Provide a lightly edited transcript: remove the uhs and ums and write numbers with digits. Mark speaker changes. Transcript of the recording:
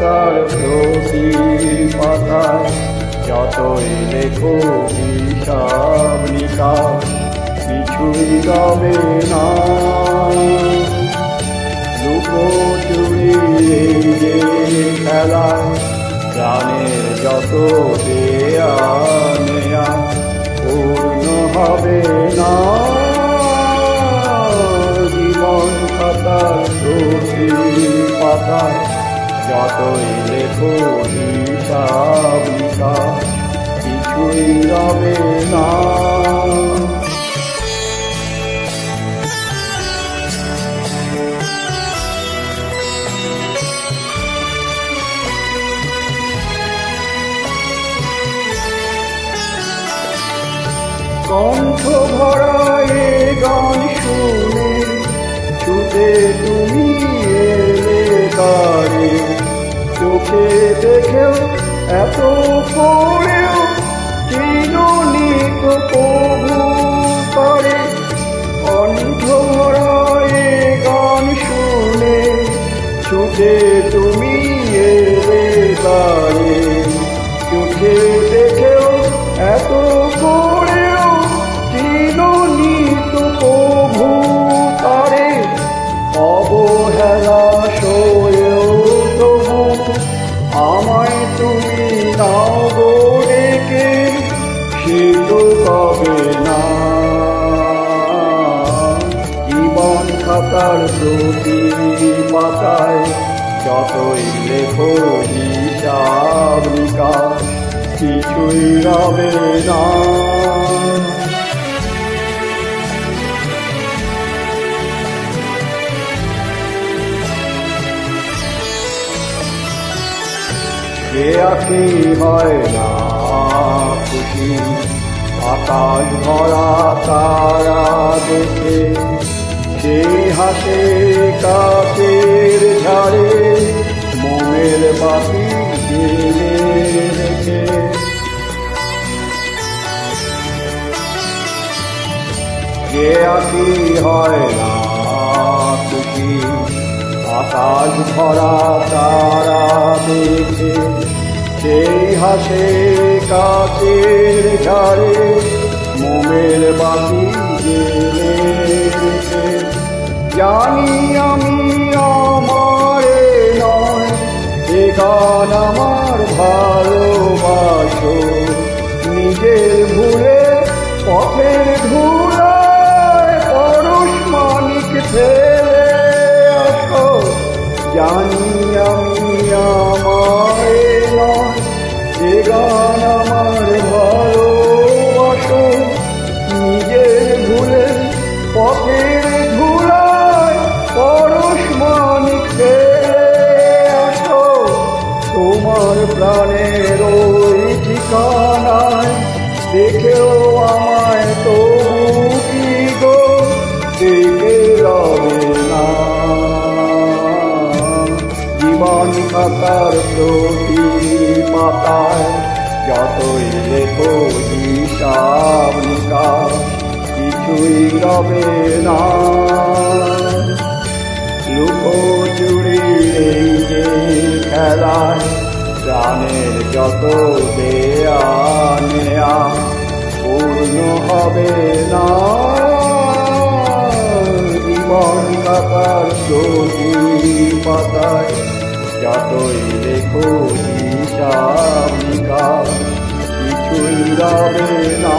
Speaker 1: খাতার প্রতি পাতায় যতই লেখো হিসাব নিকাশ কিছুই রবে না। লুকোচুরি এই যে খেলায় প্রাণের যত দেয়া নেয়া পূর্ণ হবে না। জীবন খাতার প্রতি পাতায় যতই লেখো হিসাব নিকাশ কিছুই রবে না। কণ্ঠ ভরা এ গান শুনে ছুটে তুমি এলে তারে, চোখে দেখেও এত করেও চিরনি তো প্রভু তারে। কণ্ঠ ভরা এ গান শুনে ছুটে তুমি এলে তারে, চোখে দেখেও এত করেও চিরনি তো প্রভু তারে। অবহেলা সয়েও তবু আমায় তুমি নাও গো ডেকে, সে তো কবে না। জীবন খাতার প্রতি পাতায় যতই লেখো হিসাব নিকাশ কিছুই রবে না। যে আঁকি হয় না খুশি আকাশ ভরা তারা দেখে, সেই হাসে কাচের ঝাড়ে মোমের বাতি জেলে রেখে। যে আঁকি হয় না খুশি আকাশ ভরা তারা দেখে, সেই হাসে কাচের ঝাড়ে মোমের বাতি জেলে রেখে। জানি আমি আমারে নয় এ গান আমার ভালোবাসো, নিজের ভুলে পথের ধুলায় পরশ মানিক ফেলে আসো। জানি আমি আমারে নয় এ গান আমার ভালোবাসো, নিজের ভুলে পথের ধুলায় পরশ মানিক ফেলে আসো। তোমার প্রাণের ওই ঠিকানায় দেখেও আমায় তবু কি গো দেখে রবে না। জীবন খাতার প্রতি পাতায় যতই লেখো হিসাব নিকাশ কিছুই রবে না। লুকোচুরি এই যে খেলায় প্রাণের যত দেয়া নেয়া পূর্ণ হবে না। জীবন খাতার প্রতি পাতায় যতই লেখো হিসাব নিকাশ কিছুই রবে না।